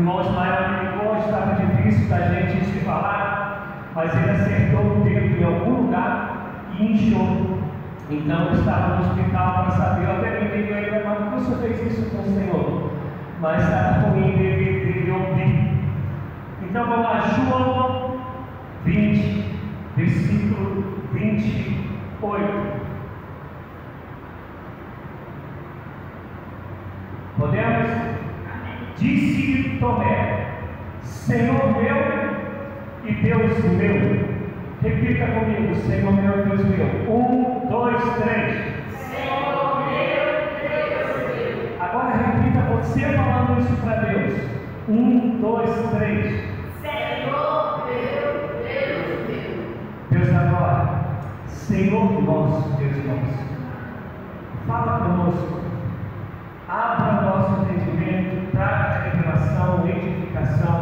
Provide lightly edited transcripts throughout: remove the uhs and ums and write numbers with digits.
irmão Ismael me ligou, estava difícil da gente se falar, mas ele acertou o dedo em algum lugar e inchou. Então eu estava no hospital para saber, eu até liguei para ele, mas por que você fez isso com o Senhor? Mas estava ruim dele ouvir. Então vamos lá, João 20, versículo 28. Podemos? Disse Tomé: Senhor meu e Deus meu. Repita comigo: Senhor meu e Deus meu. 1, 2, 3. Senhor meu, Deus meu. Agora repita você falando isso para Deus. 1, 2, 3. Senhor meu, Deus meu. Deus agora, Senhor nosso, Deus nosso, fala conosco, abra o nosso entendimento, traga revelação, edificação,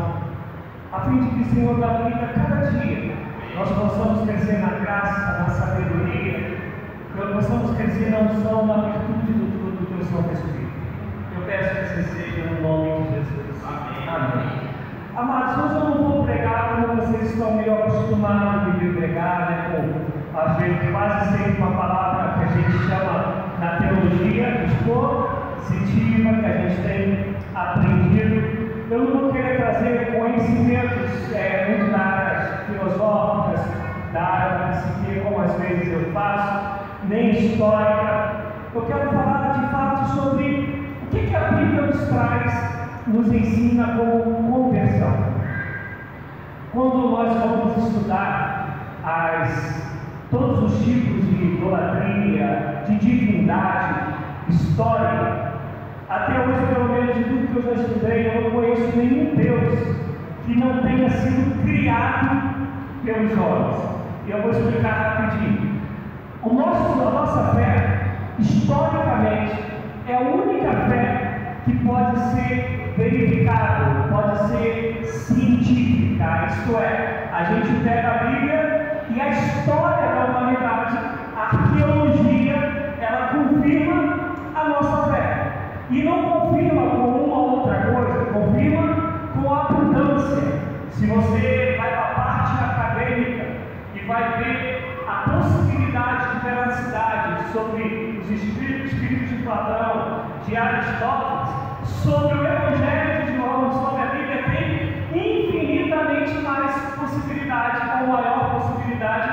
a fim de que, Senhor da vida, cada dia nós possamos crescer na graça, na sabedoria, que nós possamos crescer na unção, na virtude do fruto do Teu Santo Espírito. Eu peço que assim seja no nome de Jesus. Amém. Amém. Amados, hoje eu não vou pregar como vocês estão meio acostumados a me pregar, né? Com, às vezes, quase sempre uma palavra que a gente chama na teologia expositiva, que a gente tem aprendido. Eu não vou querer trazer conhecimentos muito da área filosóficas, da área da psique, como às vezes eu faço, nem histórica. Eu quero falar de fato sobre o que a Bíblia nos traz, nos ensina como conversão. Quando nós vamos estudar todos os tipos de idolatria, de divindade, história, até hoje, pelo menos de tudo que eu já estudei, eu não conheço nenhum Deus que não tenha sido criado pelos homens. E eu vou explicar rapidinho. A nossa fé, historicamente, é a única fé que pode ser verificável, pode ser científica. Isto é, a gente pega a Bíblia e a história da humanidade, a arqueologia, ela confirma a nossa fé. E não confirma com uma outra coisa, confirma com a abundância. Se você vai para a parte acadêmica e vai ver a possibilidade de veracidade sobre os espíritos de Platão, de Aristóteles, sobre o Evangelho de João, sobre a Bíblia, tem infinitamente mais possibilidade, ou maior possibilidade,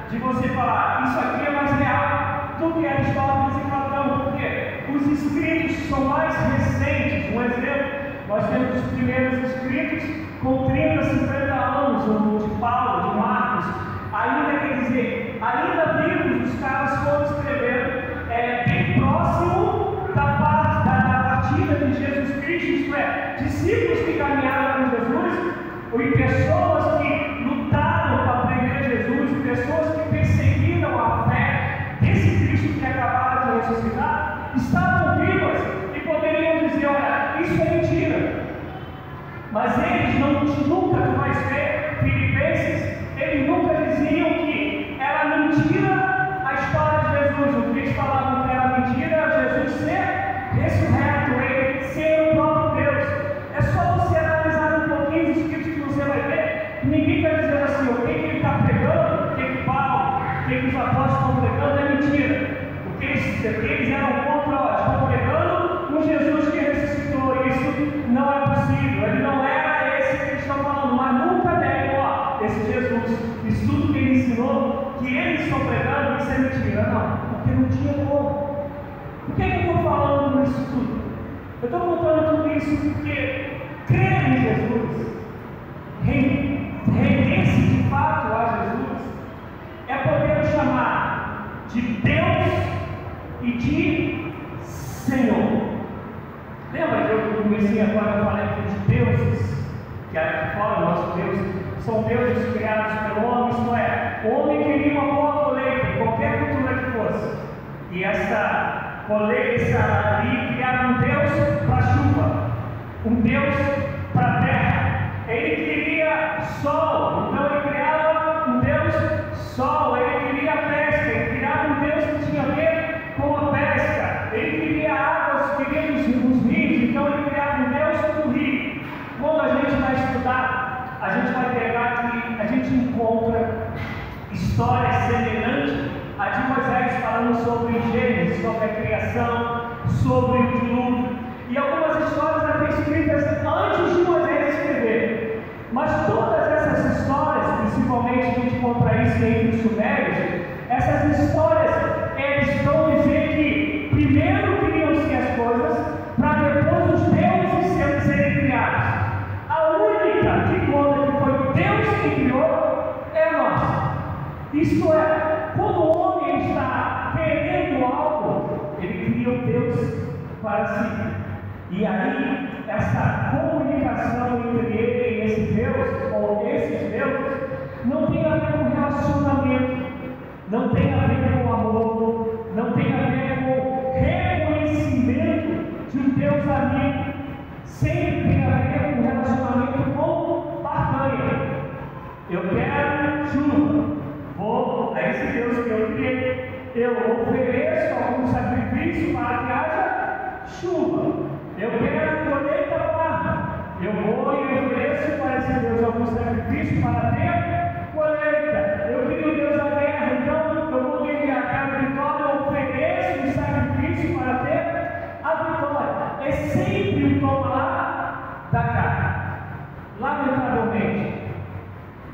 de você falar: isso aqui é mais real do que Aristóteles e Platão, porque os escritos são mais recentes. Um exemplo, nós temos os primeiros escritos com 30, 50 anos, o de Paulo, de Marcos, ainda quer dizer, ainda vivos, os caras foram escrevendo bem próximo da partida de Jesus Cristo, isto é, discípulos que caminharam com Jesus, e pessoas que lutaram para aprender Jesus, pessoas que perseguiram a fé desse Cristo que acabaram de ressuscitar, estavam vivas e poderiam dizer: olha, isso é mentira. Mas eles nunca, tu vais ver, Filipenses, eles nunca diziam que era mentira a história de Jesus. O que eles falavam que era mentira, Jesus ser ressurreto, ele ser o próprio Deus. É só você analisar um pouquinho os escritos que você vai ver. Ninguém está dizendo assim: o que ele está pregando, o que Paulo, o que os apóstolos estão pregando é mentira. O que eles eram contra, estão pregando um Jesus que ressuscitou. Isso não é possível. Ele não era esse que eles estão falando, mas nunca negam esse Jesus. Isso tudo que ele ensinou, que eles estão pregando, isso é mentira. Não, porque não tinha como. Por que eu estou falando isso tudo? Eu estou contando tudo isso porque crer em Jesus, render-se de fato a Jesus, é poder chamar de Deus e de Senhor. Lembra que eu comecei agora a falar aqui de deuses, que aqui fora, nosso Deus, são deuses criados pelo homem, isto é, o homem queria uma boa colheita, em qualquer cultura que fosse, e essa colheita ali criava um Deus para a chuva, um Deus para a terra. Ele queria sol, então ele criava um Deus sol. Ele queria pesca, ele criava um Deus que tinha a ver com a pesca. Ele queria águas, queria os rios, então ele criava um Deus do rio. Quando a a gente vai pegar que a gente encontra histórias semelhantes a de Moisés falando sobre Gênesis, sobre a criação, sobre o dilúvio, e algumas histórias até escritas antes de Moisés escrever. Mas todas essas histórias, principalmente a gente encontra isso entre os sumérios, essas histórias, eles vão dizer que primeiro criam-se as coisas, para depois os deuses serem criados. A única que conta que foi Deus quem criou é a nossa. Isto é, quando o homem está querendo algo, ele cria um Deus para si. E aí, essa comunicação entre ele e esse Deus, ou esses deuses, não tem a ver com relacionamento, não tem a ver com amor, não tem a ver com reconhecimento de um Deus amigo, sempre tem a ver com relacionamento com barganha. Eu quero chuva, vou a esse Deus que eu criei, eu ofereço algum sacrifício para que haja chuva. Eu quero colheita farta, eu vou e ofereço para esse Deus algum sacrifício para ter colheita. Eu crio o Deus da guerra, então eu vou ganhar a vitória, eu ofereço um sacrifício para ter a vitória. É sempre o toma lá da carne. Lamentavelmente,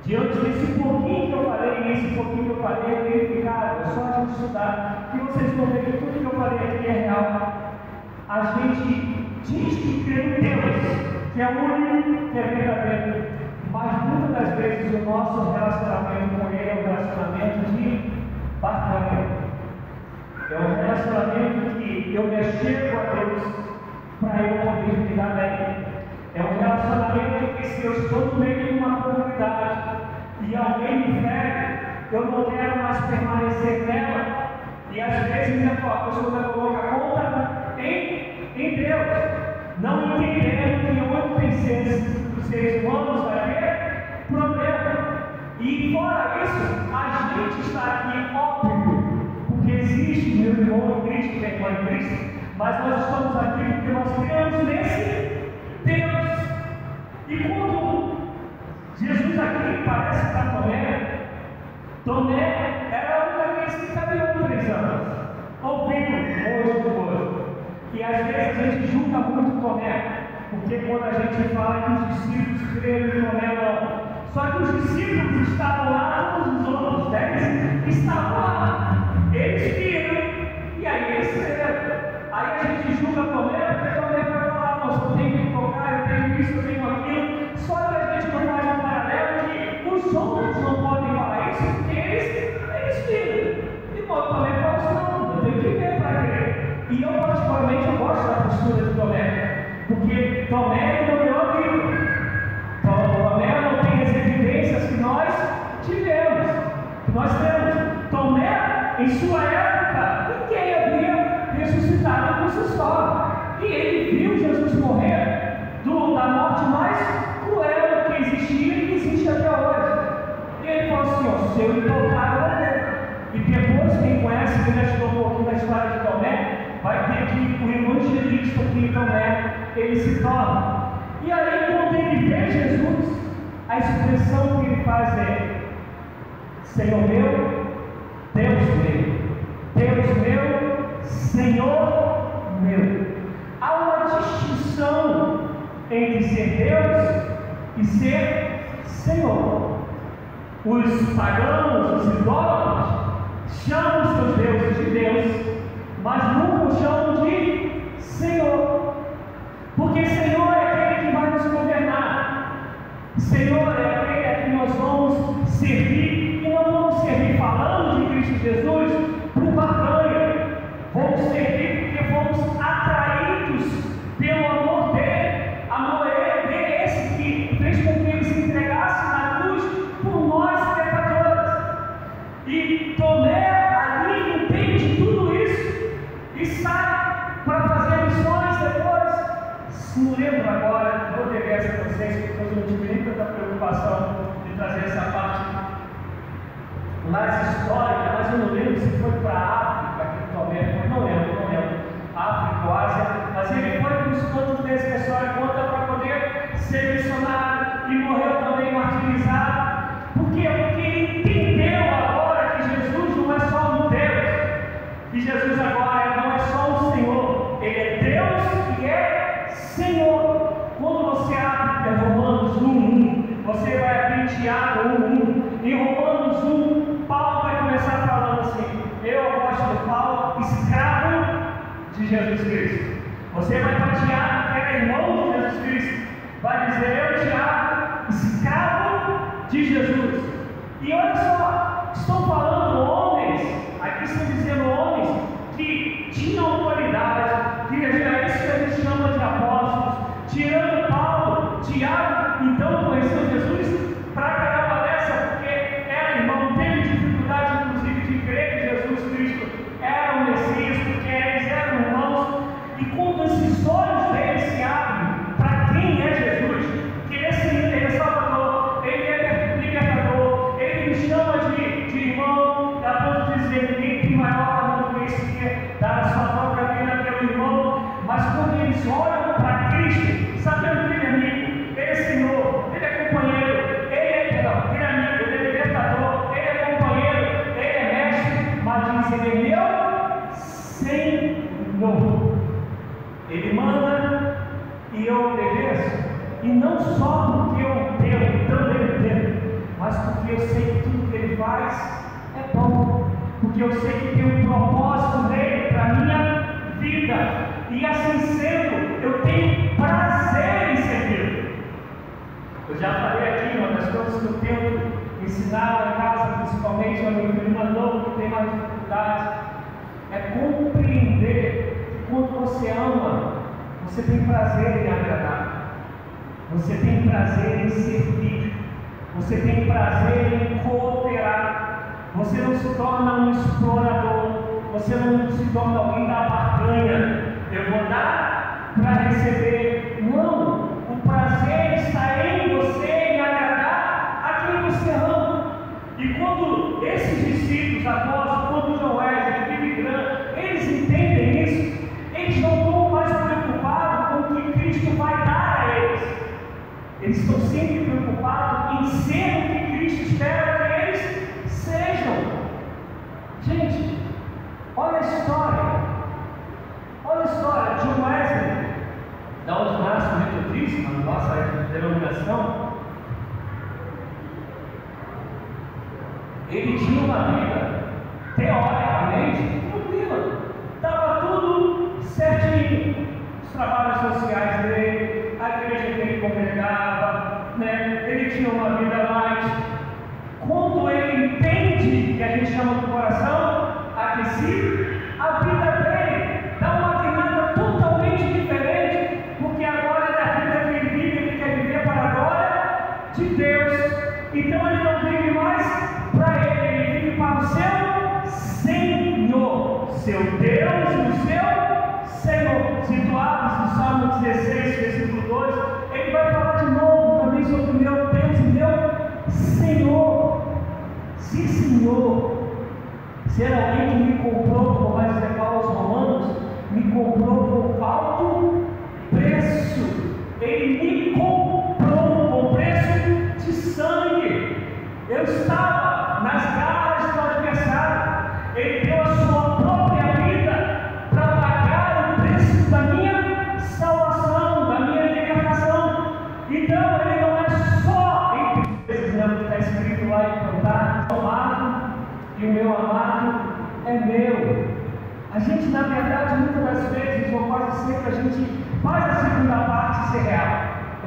diante desse pouquinho que eu falei, esse pouquinho que eu falei é verificado, é só a gente estudar, que vocês vão ver que tudo que eu falei aqui é real. A gente diz que crê em Deus, que é o único que é verdadeiro, mas muitas das vezes o nosso relacionamento com Ele é um relacionamento de barganha. É um relacionamento que eu me chego a Deus para eu poder me dar bem. É um relacionamento que, se eu estou no meio de uma comunidade e alguém me fere, eu não quero mais permanecer nela. E às vezes a pessoa coloca a conta em Deus, não entendendo que onde tem seres humanos vai ter problema. E fora isso, a gente está aqui, óbvio, porque existe meu irmão em Cristo, minha irmã em Cristo, mas nós estamos aqui porque nós cremos nesse Deus. E quando Jesus aqui parece para Tomé era a única vez que caminhou 3 anos, ouvindo o rosto do outro. E às vezes a gente julga muito Tomé, porque quando a gente fala que os discípulos creram em Tomé, não. Só que os discípulos estavam lá, todos os outros 10 estavam lá. Eles viram, e aí eles creram. Aí a gente julga Tomé, porque Tomé vai falar, nossa, eu tenho que tocar, eu tenho isso, eu tenho aquilo. Só que a gente não faz um paralelo que os outros não podem falar isso, porque eles viram. E Tomé fala assim, não, eu tenho que ver para crer. E eu particularmente eu gosto da postura de Tomé, porque Tomé não deu a Bíblia. Tomé não tem as evidências que nós tivemos, que nós temos. Tomé, em sua época, ninguém havia ressuscitado por sua história. E ele viu Jesus morrer da morte mais cruel que existia e que existe até hoje. E ele falou assim, ó, se eu me tocar, eu vou ver. E depois, quem conhece, quem já estudou um pouquinho da história de Tomé, vai ter que o evangelista que Tomé, ele se torna. E aí, quando ele vê Jesus, a expressão que ele faz é: Senhor meu, Deus meu, Deus meu, Senhor meu. Há uma distinção entre ser Deus e ser Senhor. Os pagãos, os idólatras, chamam os seus deuses de Deus, mas nunca o chamam de Senhor, porque Senhor é aquele que vai nos governar, Senhor é aquele a que nós vamos servir, e não vamos servir falando de Cristo Jesus por barganha, vamos servir porque fomos atraídos pelo amor dele, amor dele esse que fez com que ele se entregasse na cruz por nós pecadores. E Tomé ali entende tudo isso e sai para fazer missões depois. Não lembro agora, vou pegar essa para vocês, porque eu não tive nem tanta preocupação de trazer essa parte mais histórica, mas eu não lembro se foi para a África, que Tomé, não lembro, África ou Ásia, mas ele foi para os cantos desse que a história conta para poder ser missionário e morreu também Jesus Cristo. Você vai para Tiago, que era irmão de Jesus Cristo, vai dizer: eu, Tiago, escravo de Jesus. E olha só, estão falando homens, aqui estão dizendo homens que tinham autoridade, que é isso que a gente chama de apóstolos, tirando Paulo. Tiago então conheceu Jesus para caramba dessa, porque era irmão, teve dificuldade inclusive de crer que Jesus Cristo era o Messias, porque eles eram irmãos. E quando esses olhos deles se abrem para quem é Jesus, que ele é Salvador, ele é libertador, ele me chama de irmão, dá para dizer: ninguém tem maior amor do que esse, que é dar a sua própria vida pelo irmão. Mas quando eles olham para Cristo, sabendo que ele é amigo, ele é Senhor, ele é companheiro, ele é amigo, ele é libertador, ele é companheiro, ele é mestre, mas diz: ele é meu Senhor. Ele manda e eu obedeço, e não só porque eu tenho, também tenho, mas porque eu sei que tudo que ele faz é bom, porque eu sei que tem um propósito dele para a minha vida, e assim sendo, eu tenho prazer em servir. Eu já falei aqui, uma das coisas que eu tento ensinar na casa, principalmente ao meu irmão novo que tem mais dificuldades, é compreender que quando você ama, você tem prazer em agradar, você tem prazer em servir, você tem prazer em cooperar, você não se torna um explorador, você não se torna alguém da barganha. Eu vou dar para receber. Não, o prazer está em você, em agradar a quem você ama. E quando esses discípulos, apóstolos, quando John Wesley, Billy Graham, eles entendem isso, eles não estão mais preocupados com o que Cristo vai dar a eles. Eles estão sempre preocupados em ser o que Cristo espera que eles sejam. Gente, olha a história. Olha a história. John Wesley, da onde nasce o metodismo, a nossa denominação, ele tinha uma vida teoricamente tranquila, estava tudo certinho, os trabalhos sociais dele, a igreja que ele congregava, né? Ele tinha uma vida light. Quando ele entende, que a gente chama do coração aquecido, a vida dele dá uma guinada totalmente diferente, porque agora é a vida que ele vive, ele quer viver para a glória de Deus. Então ele não vive mais para ele vive para o seu Senhor, seu Deus e o seu Senhor. Situados no Salmo 16, versículo 2, ele vai falar de novo também sobre o meu Deus e meu Senhor. Sim, Senhor. Ser alguém que me comprou, como vai dizer Paulo aos Romanos, me comprou por alto preço. Ele me comprou com preço de sangue. Eu estava nas garras do adversário. Ele deu a sua própria vida para pagar o preço da minha salvação, da minha libertação. Então ele não é só entre vezes, né, que está escrito lá em Cantar, amado e o meu amado é meu. A gente, na verdade, muitas das vezes, ou quase sempre, a gente faz a segunda parte ser real.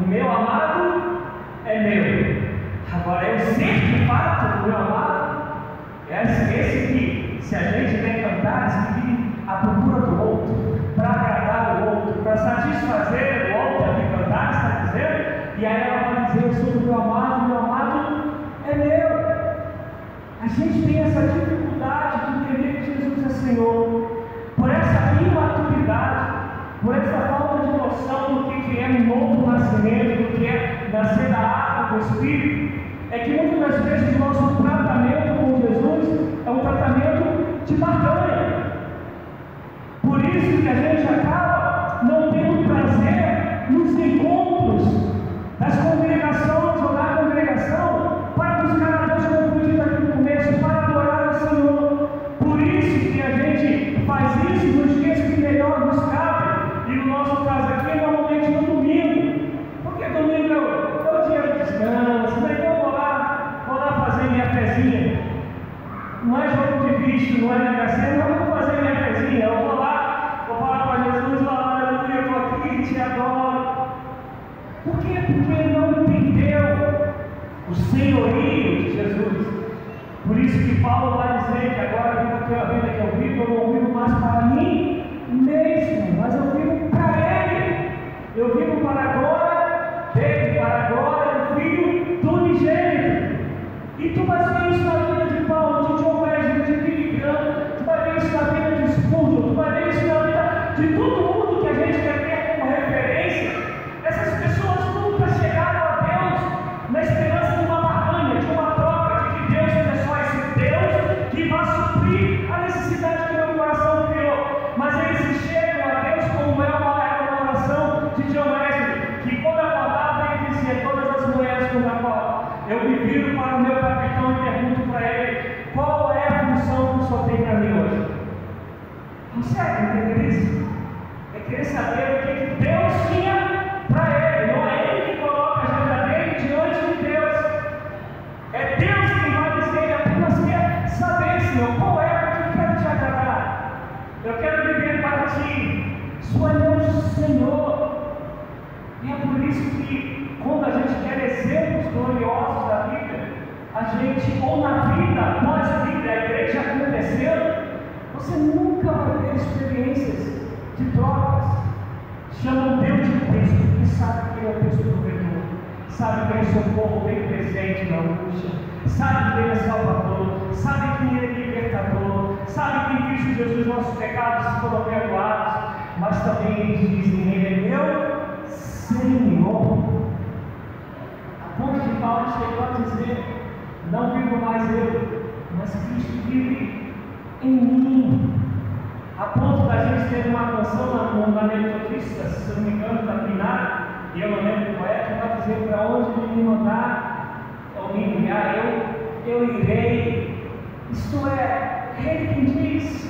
O meu amado é meu. Agora, eu sei de fato o meu amado é esse que, se a gente quer cantar, se vive à procura do outro, para agradar o outro, para satisfazer o outro, que cantar, está dizendo, e aí ela vai dizer: eu sou do meu amado é meu. A gente tem essa dificuldade de entender que Jesus é Senhor, por essa imaturidade, por essa falta de noção do que é um novo nascimento, do que é nascer da água, do Espírito. É que muitas das vezes o nosso tratamento com Jesus é um tratamento de barganha. Por isso que a gente acaba não tendo prazer nos encontros das congregações ou na congregação para buscar a Deus, como eu disse aqui no começo, para adorar o Senhor. Por isso que a gente faz isso nos dias que melhor nos cabe, e no nosso caso aqui, normalmente no domingo, porque domingo é o dia de descanso, né? Então vou lá fazer minha fezinha. Não é jogo de bicho, não é negação, não vou fazer minha fezinha. Eu vou lá, vou falar com a Porque não entendeu o senhorio de Jesus. Por isso que Paulo vai dizer que agora a vida que eu vivo, eu não vivo mais para mim mesmo, mas eu vivo para Ele. Eu vivo para a glória dele, para a glória do Filho do unigênito. E tu vais ver isso na vida de Paulo, de John Wesley, de Billy Graham, tu vai ver isso na vida de Spurgeon, tu vai ver isso na vida de todo mundo que a gente quer ter como referência. Essas pessoas nunca chegaram a Deus na esperança de uma barganha, de uma troca, de que Deus é só esse Deus que vai suprir a necessidade que o meu coração criou. Mas eles chegam a Deus como é uma oração de John Wesley, que quando acordava ele dizia: todas as mulheres quando acordam, eu me viro para o meu capitão e pergunto para ele: qual é a função que o senhor tem para mim hoje? Consegue entender isso? É querer saber o que Deus tinha para ele. Não é ele que coloca a agenda dele diante de Deus. É Deus quem vai dizer. Ele apenas quer saber, Senhor, qual é o que eu quero te agradar. Eu quero viver para ti. Sou meu Senhor. E é por isso que quando a gente quer exemplos gloriosos da Bíblia, a gente, ou na vida, após a Bíblia, a igreja acontecendo, você nunca vai ter experiências de trocas. Chamam Deus de texto, porque sabe que Ele é o texto provedor, sabe que Ele é socorro bem presente na angústia, sabe que Ele é Salvador, sabe que Ele é libertador, sabe que em Cristo Jesus nossos pecados foram perdoados, mas também eles dizem: Ele é meu Senhor. A ponto de Paulo chegou a dizer: não vivo mais eu, mas Cristo vive em mim. A ponto da gente ter uma canção na metodista, se eu não me engano, da Pinar, e eu não lembro qual é, que vai dizer: para onde Ele me mandar ou me enviar, eu irei. Isto é, Ele quem diz.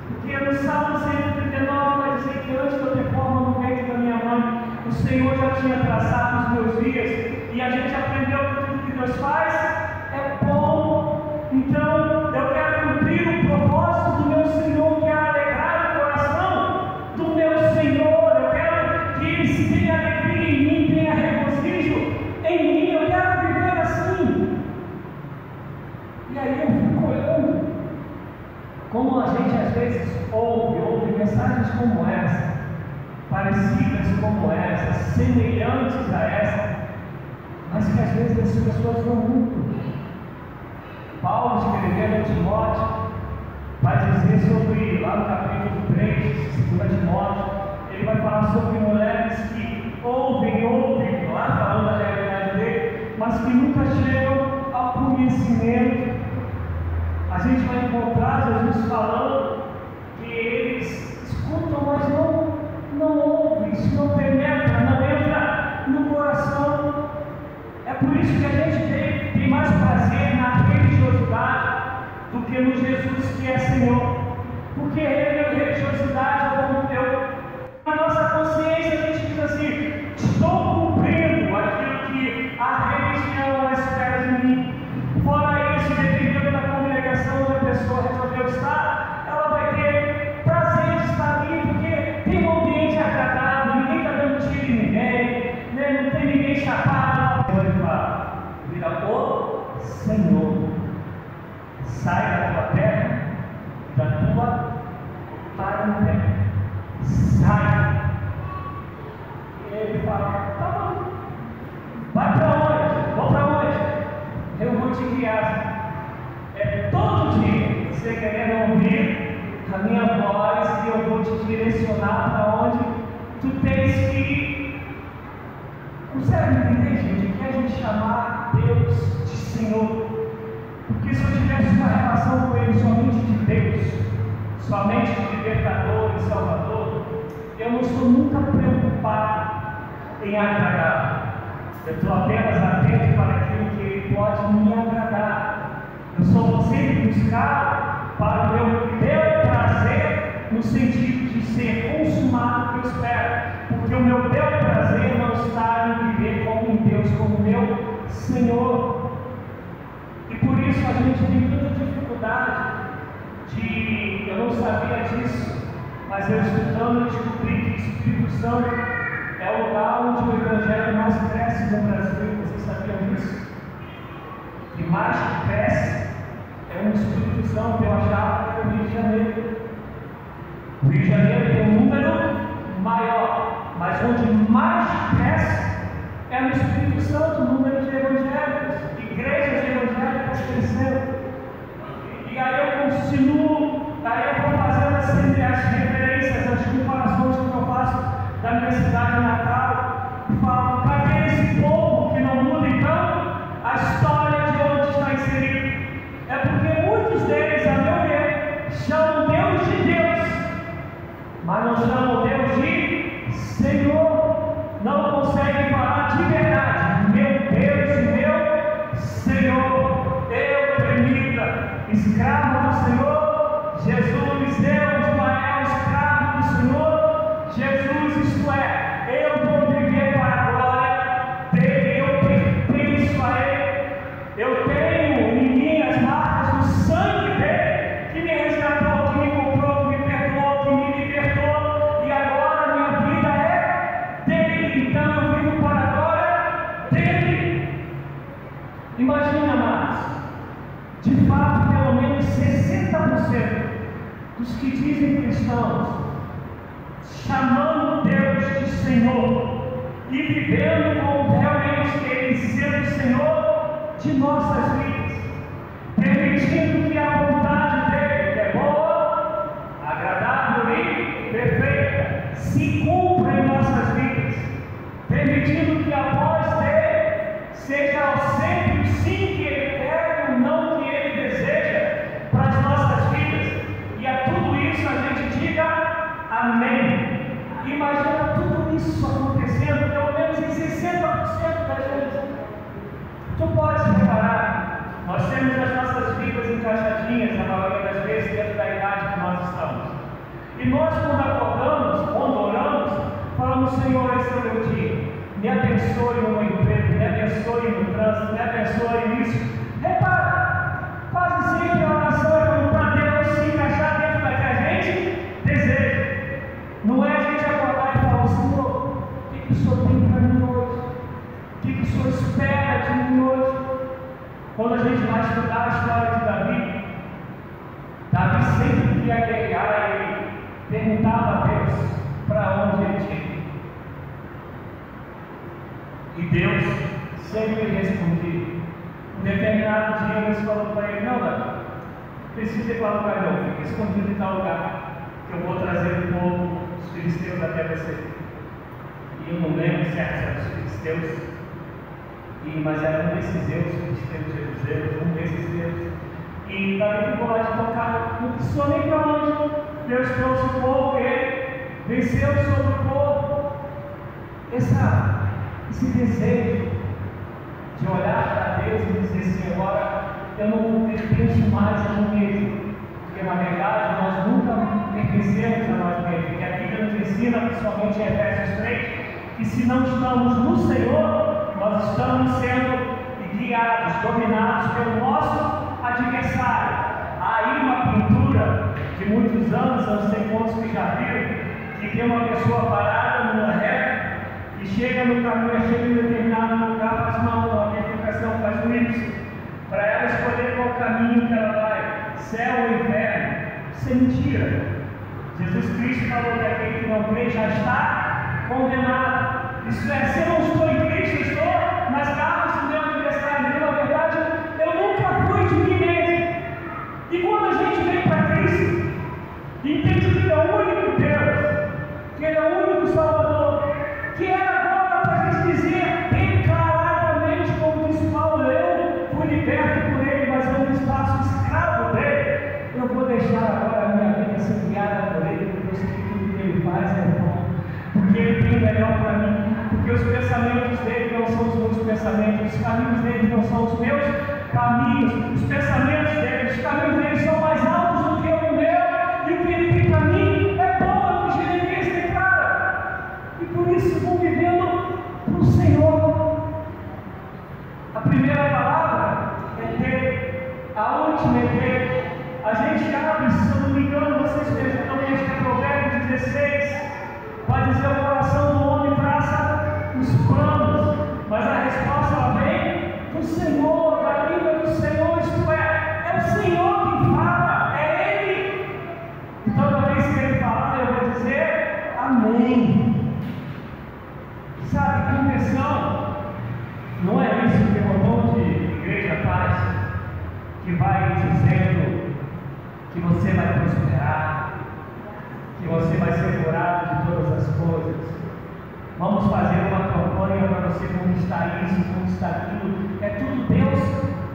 Porque no Salmo 139 vai dizer que antes de eu ter forma no peito da minha mãe, o Senhor já tinha traçado os meus dias. E a gente aprendeu que tudo que Deus faz é bom. Então eu quero cumprir o propósito do meu Senhor, que é alegrar o coração do meu Senhor. Eu quero que Ele se tenha alegria em mim, tenha regozijo em mim. Eu quero viver assim. E aí eu fico olhando como a gente às vezes ouve mensagens como essa, parecidas como essa, semelhantes a essa, mas que às vezes as pessoas não mudam. Paulo, escrevendo a Timóteo, vai dizer sobre, lá no capítulo 3, 2 Timóteo, ele vai falar sobre mulheres que ouvem, lá falando da realidade dele, mas que nunca chegam ao conhecimento. A gente vai encontrar Jesus falando que eles escutam, mas não ouvem, isso não penetra, não entra no coração. É por isso que a gente tem mais prazer na religiosidade do que no Jesus que é Senhor. Porque religiosidade, na nossa consciência, a gente diz assim: estou cumprindo aquilo que a religião espera de mim. Fora isso, dependendo da congregação onde a pessoa resolveu estar, ela vai ter prazer de estar ali, porque tem um ambiente agradável, ninguém está dando tiro em ninguém, né? Não tem ninguém chapado. Ele fala: vira o Senhor, sai da tua terra, da tua parentela, sai. E ele fala: tá bom, vai para onde? Vou para onde? Eu vou te guiar. É todo dia você querendo ouvir a minha voz e eu vou te direcionar para onde tu tens que ir. Consegue entender, gente, o que a gente chamar Deus de Senhor? Porque se eu tivesse uma relação com Ele somente de Deus, somente de libertador e salvador, eu não estou nunca preocupado em agradar. Eu estou apenas atento para aquilo que Ele pode me agradar. Eu só vou sempre buscar para o meu prazer, no sentido de ser consumado o que eu espero. Porque o meu prazer não está em viver como em Deus, como meu Senhor. E por isso a gente tem tanta dificuldade eu não sabia disso, mas eu estudando eu descobri que o Espírito Santo é o lugar onde o Evangelho mais cresce no Brasil. Vocês sabiam disso? O que mais cresce é um Espírito Santo. Eu achava que era o Rio de Janeiro. O Rio de Janeiro tem um número maior, mas onde mais cresce é no Espírito Santo, o número de evangélicos, igrejas evangélicas crescendo. E aí eu continuo, aí eu vou fazendo assim, as referências, as comparações que eu faço da minha cidade natal, e falo, cadê esse povo que não muda então a história de onde está inserido? É porque muitos deles, a meu ver, chamam Deus de Deus, mas não chamam Deus de Senhor. Não conseguem falar de verdade, meu Deus e meu Senhor. Eu, tremida, escravo do Senhor, Jesus, eu, Ismael, escravo do Senhor, Jesus, isto é, eu vou viver para a glória dele, eu pertenço a ele, eu tenho em mim as marcas do sangue dele, que me resgatou, que me comprou, que me perdoou, que me libertou, e agora minha vida é dele, então eu vivo para a glória dele. Imagina, amados, de fato, pelo menos 60% dos que dizem cristãos, chamando Deus de Senhor e vivendo como realmente Ele sendo o Senhor de nossas vidas, permitindo que a vontade dele, que é boa, agradável e perfeita, se cumpra em nossas vidas, permitindo que a voz dele seja ao sempre o sim que Ele quer e o não que Ele deseja para as nossas vidas, e a tudo isso a gente diga amém. Imagina tudo isso acontecendo, pelo menos em 60% da gente. Tu podes reparar, nós temos as nossas vidas encaixadinhas, na maioria das vezes, dentro da idade que nós estamos. E nós, quando acordamos, quando oramos, falamos, Senhor, esse é o meu dia. Me abençoe no meu emprego, me abençoe no trânsito, me abençoe nisso. Repara, quase sempre a oração é para Deus se encaixar dentro da que a gente deseja. Não é a gente acordar e falar, Senhor, o que o Senhor tem para mim hoje? O que o Senhor espera de mim hoje? Quando a gente vai estudar a história de Davi, Davi sempre que ia guerrear, ele perguntava a Deus para onde ele tinha que ir. E Deus sempre respondia. Um determinado dia Deus falou para ele, não, Davi, precisa ir para lugar não, fica escondido em tal lugar, que eu vou trazer o povo dos filisteus até você. E eu não lembro se era dos filisteus, mas era um desses Deus, filisteus, Jerusalém, um desses Deus. E Davi ficou lá de tocar, não precisou nem para onde. Deus trouxe o povo, ele venceu sobre o povo. Esse desejo de olhar para Deus e dizer assim, agora eu não pertenço mais a mim mesmo, porque na verdade nós nunca pertencemos a nós mesmos, e a Bíblia nos ensina, principalmente em Efésios 3, que se não estamos no Senhor, nós estamos sendo guiados, dominados pelo nosso adversário. Há aí uma pintura de muitos anos, eu não sei quantos que já viram, que tem uma pessoa parada numa reta, e chega no caminho, chega em determinado lugar, faz uma bifurcação, faz um Y, para ela escolher qual caminho que ela vai, céu ou inferno. Isso é mentira. Jesus Cristo falou que aquele que não crê já está condenado. Isso é, se eu não estou em Cristo, estou nas garras do meu adversário. Na verdade, eu nunca fui de mim mesmo. E quando a gente vem para Cristo, entende que Ele é o único Deus, que Ele é o único Salvador, que era agora para a gente dizer declaradamente, como disse Paulo, eu fui liberto por Ele, mas eu não faço escravo dele. Eu vou deixar agora a minha vida ser guiada por Ele, porque eu sei que tudo que Ele faz é bom, porque Ele tem o melhor para mim, porque os pensamentos dele não são os meus pensamentos, os caminhos dele não são os meus caminhos, os pensamentos dele, os caminhos dele são mais altos do que o meu, e o que Ele tem para mim é bom, que Jeremias declara, e por isso vou vivendo para o Senhor. A primeira palavra é dele, a última é dele. A gente abre, se eu não me engano, vocês vejam, acho que é Provérbios 16, vai dizer: o coração do homem traça conversão. Não é isso que o irmão de igreja faz, que vai dizendo que você vai prosperar, que você vai ser curado de todas as coisas. Vamos fazer uma campanha para você conquistar isso, conquistar aquilo. É tudo Deus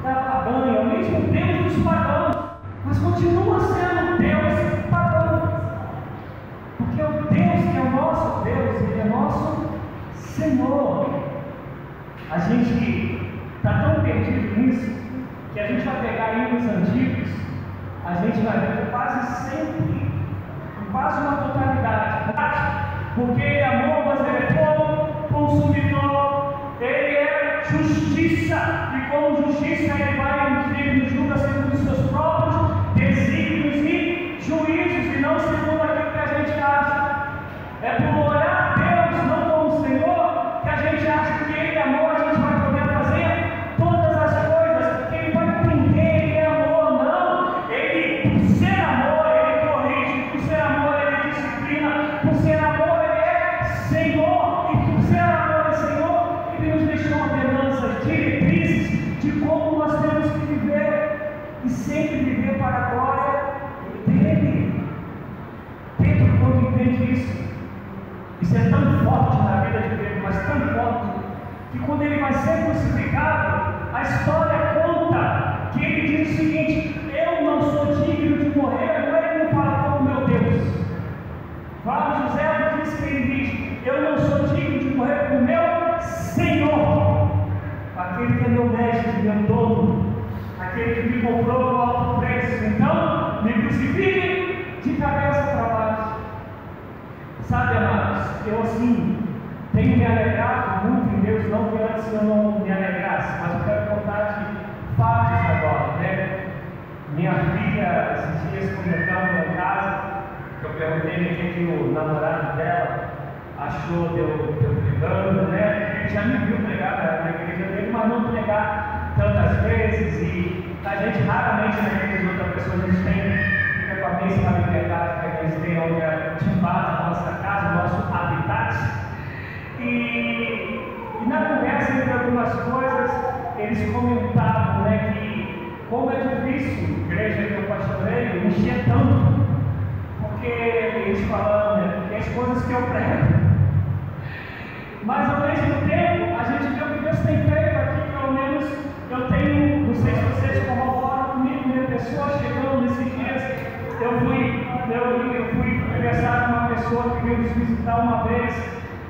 da barganha, é o mesmo Deus dos pagãos, mas continua sendo Deus pagão. Porque o Deus que é o nosso Deus, Ele é nosso Senhor. A gente está tão perdido nisso que a gente vai pegar hinos antigos, a gente vai ver quase sempre, quase uma totalidade, porque Ele é amor, mas Ele é fogo consumidor, Ele é justiça, e como justiça Ele vai nos julga segundo os seus próprios desígnios e juízos, e não segundo aquilo que a gente acha. É por olhar a Deus, não como Senhor, que a gente acha que Ele é amor, a gente vai poder fazer todas as coisas, que Ele vai entender, Ele é amor. Não, Ele, por ser amor, Ele corrige, por ser amor, Ele disciplina, por ser amor, Ele é Senhor, e por ser amor e Senhor, Ele nos deixou ordenanças, diretrizes de como nós temos que viver, e sempre viver para a glória dEle. Pedro, quando entende isso é tão forte na vida de Pedro, mas tão forte, que quando ele vai ser crucificado, a história conta que ele diz o seguinte: eu não sou digno de morrer, não ele não fala como meu Deus. Flávio José diz que ele diz: eu não sou digno de morrer como meu Senhor, aquele que é meu mestre, meu dono, aquele que me comprou por alto preço. Então, me crucifiquem de cabeça para baixo. Sabe, amados, eu assim tenho me alegrado muito em Deus, não que antes eu não me alegrasse, mas eu quero contar de fatos agora, né? Minha filha, esses dias comentando lá em casa, que eu perguntei o que o namorado dela achou de eu pregando, né? Ele já me viu pregar na igreja dele, mas não pregar tantas vezes, e a gente raramente na igreja de outra pessoa, a gente tem com a mesma liberdade que a gente tem onde de fato a nossa casa, o nosso habitat. E na conversa entre algumas coisas, eles comentavam, né, que como é difícil a igreja que eu pastoreio mexer tanto, porque eles falam, né, porque as coisas que eu prego. Mas ao mesmo tempo, a gente vê o que Deus tem feito aqui, pelo menos eu tenho, não sei se vocês corroboram comigo, né, pessoas chegando nesses dias. Eu fui conversar com uma pessoa que veio nos visitar uma vez,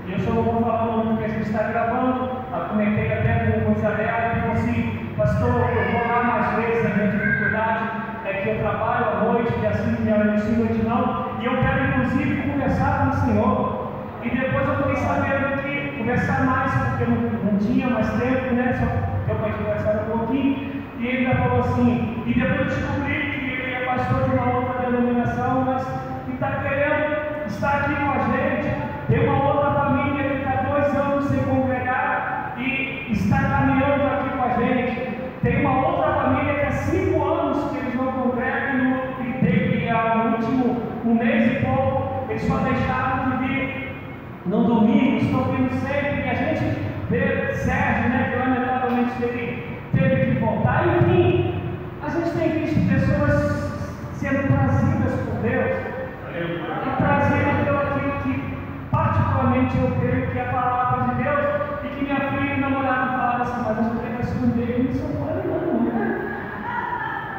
e eu só não vou falar o nome porque a gente está gravando. Eu comentei até com o Isabel, e falou assim: pastor, eu vou lá mais vezes, a minha dificuldade é que eu trabalho à noite, e assim minha noite não, e eu quero inclusive conversar com o Senhor. E depois eu fiquei sabendo que conversar mais, porque não tinha mais tempo, né? Só eu para conversar um pouquinho, e ele ainda falou assim, e depois eu descobri pastor de uma outra denominação, mas que está querendo estar aqui com a gente. Tem uma outra família que está 2 anos sem congregar e está caminhando aqui com a gente. Tem uma outra família que há 5 anos que eles não congregam, e há um mês e pouco eles só deixaram de vir no domingo, estão vindo sempre, e a gente vê Sérgio, né, que lamentavelmente teve que voltar. Enfim, a gente tem visto pessoas sendo trazidas por Deus, e trazidas pelo aquilo que particularmente eu creio que é a palavra de Deus, e que minha filha e namorada falaram assim: mas as pregações dele não são boas, né?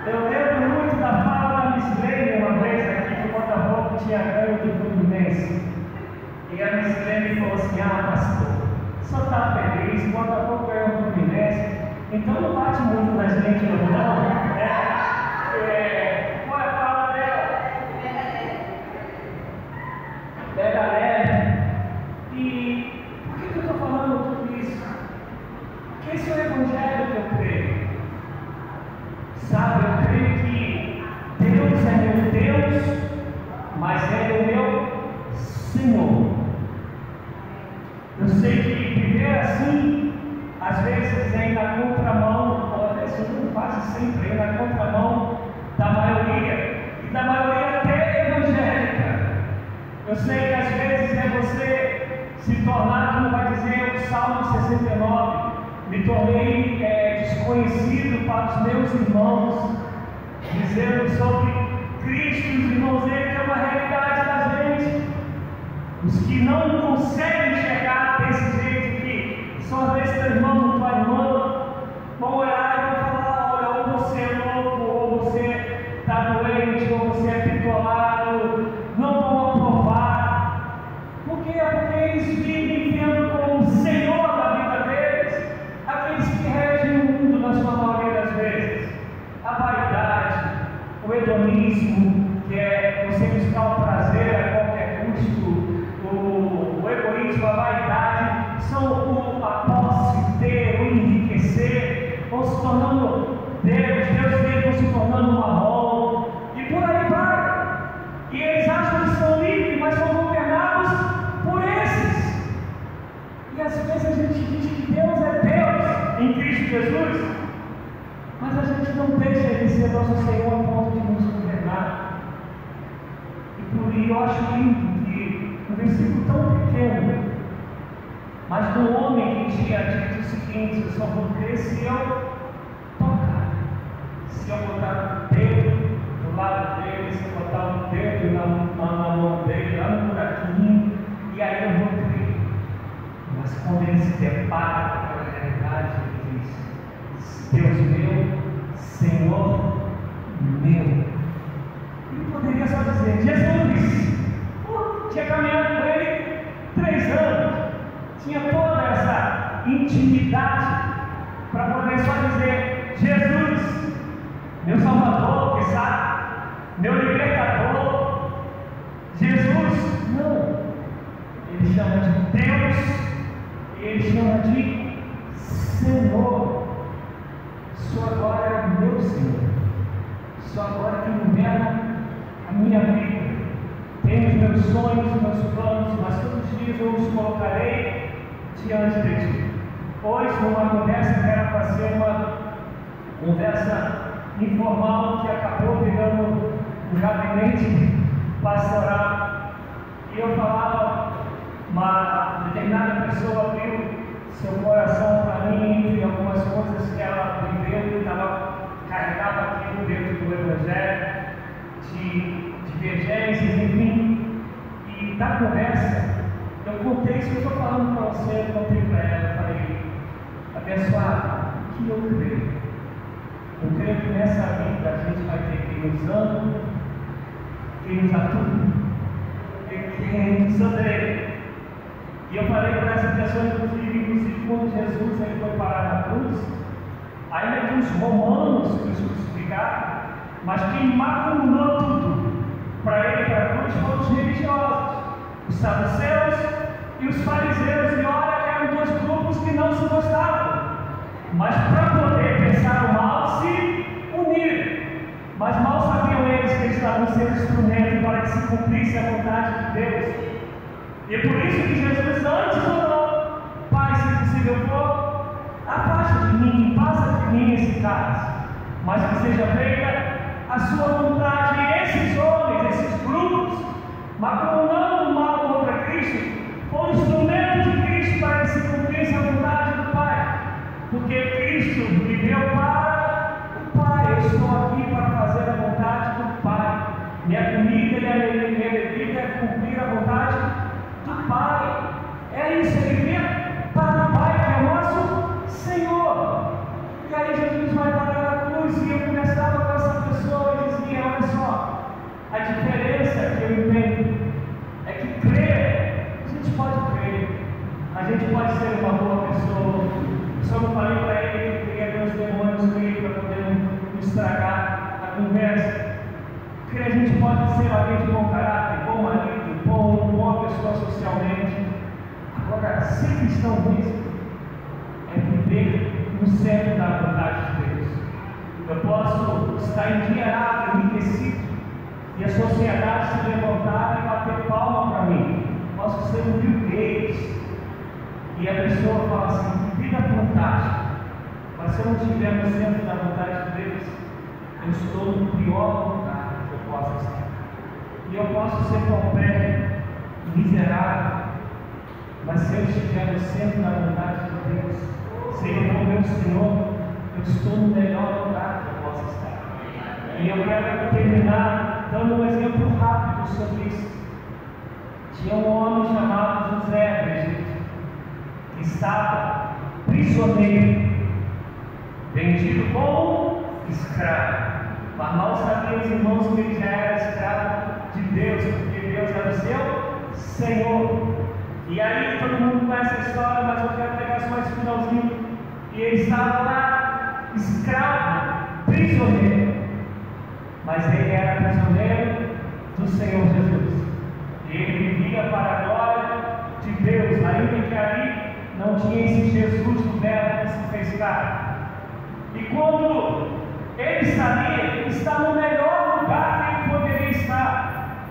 Eu lembro muito da fala da Miss Lene uma vez aqui, que o Botafogo tinha ganho do Fluminense, e a Miss Lene falou assim: ah, pastor, só está feliz, o Botafogo ganhou do Fluminense, então não bate muito na gente, não, né? Qual é a fala dela? Pega leve. E por que eu estou falando tudo isso? Porque esse é o evangelho que eu creio. Sabe, eu creio que Deus é meu Deus, mas Ele é o meu Senhor. Eu sei que viver assim, às vezes, é na contramão, ou às vezes quase sempre é na contramão da me tornei desconhecido para os meus irmãos, dizendo sobre Cristo, os irmãos, Ele é uma realidade da gente. Os que não conseguem enxergar desse jeito, que só às vezes teu irmão, tua irmã, vão olhar e vão falar: olha, ou você é louco, ou você está doente, ou você é bitolado, não vão aprovar. Por quê? Porque eles vivem vendo como o Senhor da vida deles aqueles que regem o mundo na sua maioria das vezes. A vaidade, o hedonismo, que é você buscar o prazer a qualquer custo, o egoísmo, a vaidade, são a posse, ter, o enriquecer, vão se tornando Deus dele vão se tornando marrom, e por aí vai. E eles acham que são livres, mas são governados por esses. E às vezes a gente diz que Deus é Deus em Cristo Jesus, mas a gente não deixa Ele ser nosso Senhor a ponto de nos governar. E eu acho lindo que um versículo tão pequeno, mas do homem que tinha dito o seguinte: eu só vou crer se eu tocar, se eu botar o dedo do lado dele, se eu botar o dedo na mão dele, lá no buraquinho, e aí eu vou crer. Mas quando ele se depara com aquela realidade, ele diz: Deus meu, Senhor meu. Ele poderia só dizer: Jesus, tinha caminhado com ele 3 anos, tinha toda essa intimidade para poder só dizer: Jesus, meu Salvador, que sabe, meu Libertador. Jesus, não, ele chama de Deus, ele chama de Senhor. Só agora é o meu Senhor, só agora que governa a minha vida. Tenho os meus sonhos, os meus planos, mas todos os dias eu os colocarei diante de ti. Hoje, numa conversa que era para ser uma conversa informal, que acabou virando um gabinete pastoral, e eu falava, uma determinada pessoa abriu seu coração para mim e algumas coisas que ela viveu, que ela carregava aquilo dentro do Evangelho, de divergências, enfim. E da conversa, eu contei isso que eu estou falando para você, eu contei para ela, falei: abençoado, o que eu creio? Eu creio que nessa vida a gente vai ter quem nos ama, quem nos atua, quem nos odeia. E eu falei para essa pessoa, inclusive quando Jesus ele foi parar na cruz, ainda que os romanos que os crucificaram, mas quem maculou tudo para ele para a cruz foram os religiosos, os saduceus e os fariseus. E olha que eram 2 grupos que não se gostavam, mas para poder pensar o mal se uniram. Mas mal sabiam eles que eles estavam sendo instrumento para que se cumprisse a vontade de Deus. E é por isso que Jesus antes orou: Pai, se possível for, afasta de mim, passa de mim esse cálice, mas que seja feita a sua vontade. E esses homens, esses grupos, maculando o mal contra Cristo, foram instrumentos de Cristo para que se cumprisse a vontade do Pai, porque Cristo viveu para o Pai. Eu estou aqui para fazer a vontade do Pai. Minha comida e a minha bebida é cumprir a vontade do Pai. É isso, ele viver para o Pai, que é o nosso Senhor. E aí Jesus vai parar na cruz, e eu conversava com essa pessoa e dizia: olha só, a diferença que eu entendo é que crer, a gente pode crer, a gente pode ser uma boa pessoa. Eu só não falei para ele que queria ver os demônios nele para poder não estragar a conversa. Crer, a gente pode ser alguém de bom caráter, bom marido, boa pessoa socialmente. Agora, ser cristão mesmo é viver no centro da vontade de Deus. Eu posso estar endinheirado, enriquecido, e a sociedade se levantar e bater palma para mim. Posso ser um Bill Gates, e a pessoa fala assim: que vida fantástica. Mas se eu não estiver no centro da vontade de Deus, eu estou no pior lugar que eu posso estar. E eu posso ser pobre, miserável, mas se eu estiver no centro da vontade de Deus, Senhor, com meu Senhor, eu estou no melhor lugar que eu posso estar. E eu quero terminar dando um exemplo rápido sobre isso. Tinha um homem chamado José do Egito, que estava prisioneiro, vendido como escravo. Mas mal sabiam os irmãos que ele já era escravo de Deus, porque Deus era o seu Senhor. E aí todo mundo conhece a história, mas eu quero pegar só esse finalzinho. E ele estava lá, escravo, prisioneiro. Mas ele era prisioneiro do Senhor Jesus. E ele vivia para a glória de Deus, ainda que ali não tinha esse Jesus do verbo que se fez carne. E quando ele sabia que ele está no melhor lugar que ele poderia estar,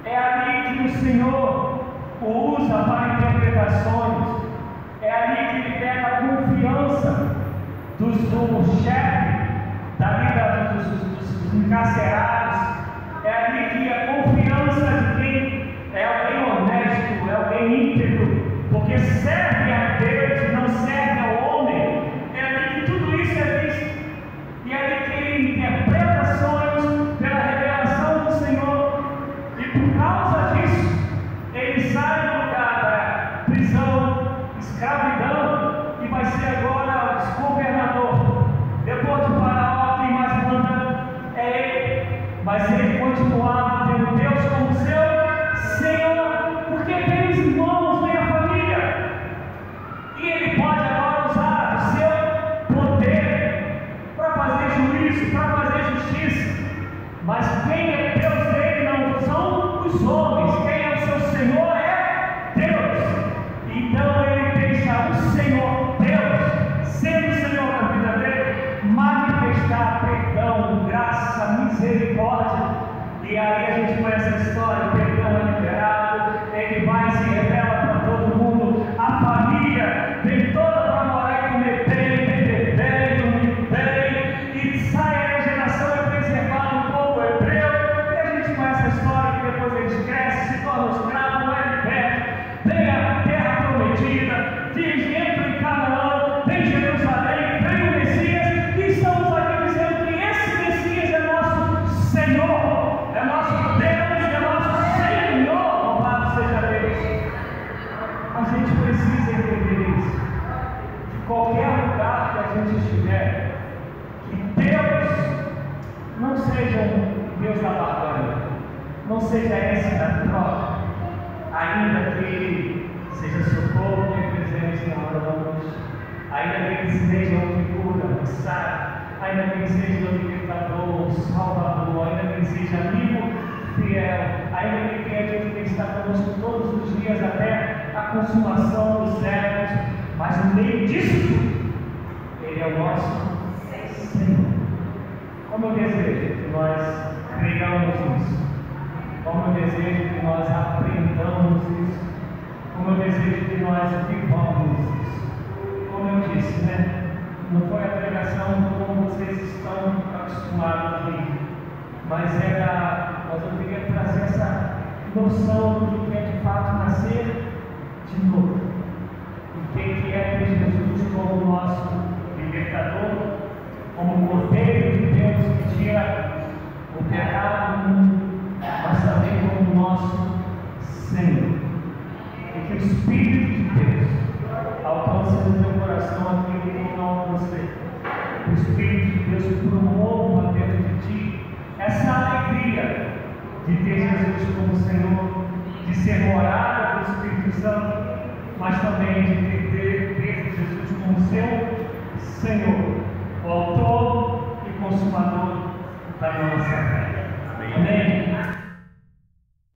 é ali que o Senhor o usa para interpretações, é ali que ele pega a confiança do chefe, dos encarcerados, é ali que a confiança de quem é alguém honesto, é alguém íntegro, porque serve a Deus e não serve ao homem, é ali que tudo isso é visto, e é ali que ele interpreta sonhos pela revelação do Senhor, e por causa disso, ele sai do lugar da prisão, escravidão, e vai ser agora governador. Depois de Faraó, quem mais manda é ele, mas ele continuava tendo Deus como seu Senhor, porque tem os irmãos, tem a família, e ele pode agora usar o seu poder para fazer juízo, para fazer justiça. Mas quem é Deus dele não são os homens, quem é o seu Senhor é Deus. Então ele deixa o Senhor, Deus, sendo o Senhor da vida dele, manifestar perdão, graça, misericórdia. E aí a gente conhece a história, o perdão é liberado, ele vai e se revela para todo mundo, a família vem toda para morar e comer bem, beber bem, dormir bem, e sai a geração é preservada no povo hebreu, e a gente conhece a história que depois eles crescem, se tornam escravos, não é liberto, vem a terra prometida, entra em Canaã, vem Jerusalém, vem o Messias, e estamos aqui dizendo que esse Messias é nosso Senhor, é nosso Deus, é nosso Senhor, louvado seja Deus. A gente precisa entender isso, de qualquer lugar que a gente estiver, que Deus não seja um Deus da barganha, não seja esse da troca, ainda que Ele seja socorro e presente na hora da noite, ainda que Ele seja um que cura, um sábio, ainda que Ele seja um libertador, um salvador, ainda que Ele seja amigo fiel, ainda que Ele tenha dito que Ele está conosco todos os dias até a consumação dos séculos, mas no meio disso, Ele é o nosso Senhor. Como eu desejo que nós creiamos isso, como eu desejo que nós aprendamos isso, como eu desejo que nós vivamos isso. Como eu disse, não foi a pregação como vocês estão acostumados a ouvir, mas eu queria trazer essa noção do que é de fato nascer de novo. O que é ter Jesus como nosso libertador, como Cordeiro de Deus que tira o pecado do mundo, mas também como nosso Senhor. E que o Espírito de Deus alcance no teu coração aquilo que não alcancei. O Espírito de Deus promova dentro de ti essa alegria de ter Jesus como Senhor, de ser morada do Espírito Santo, mas também de ter Jesus como seu Senhor, o autor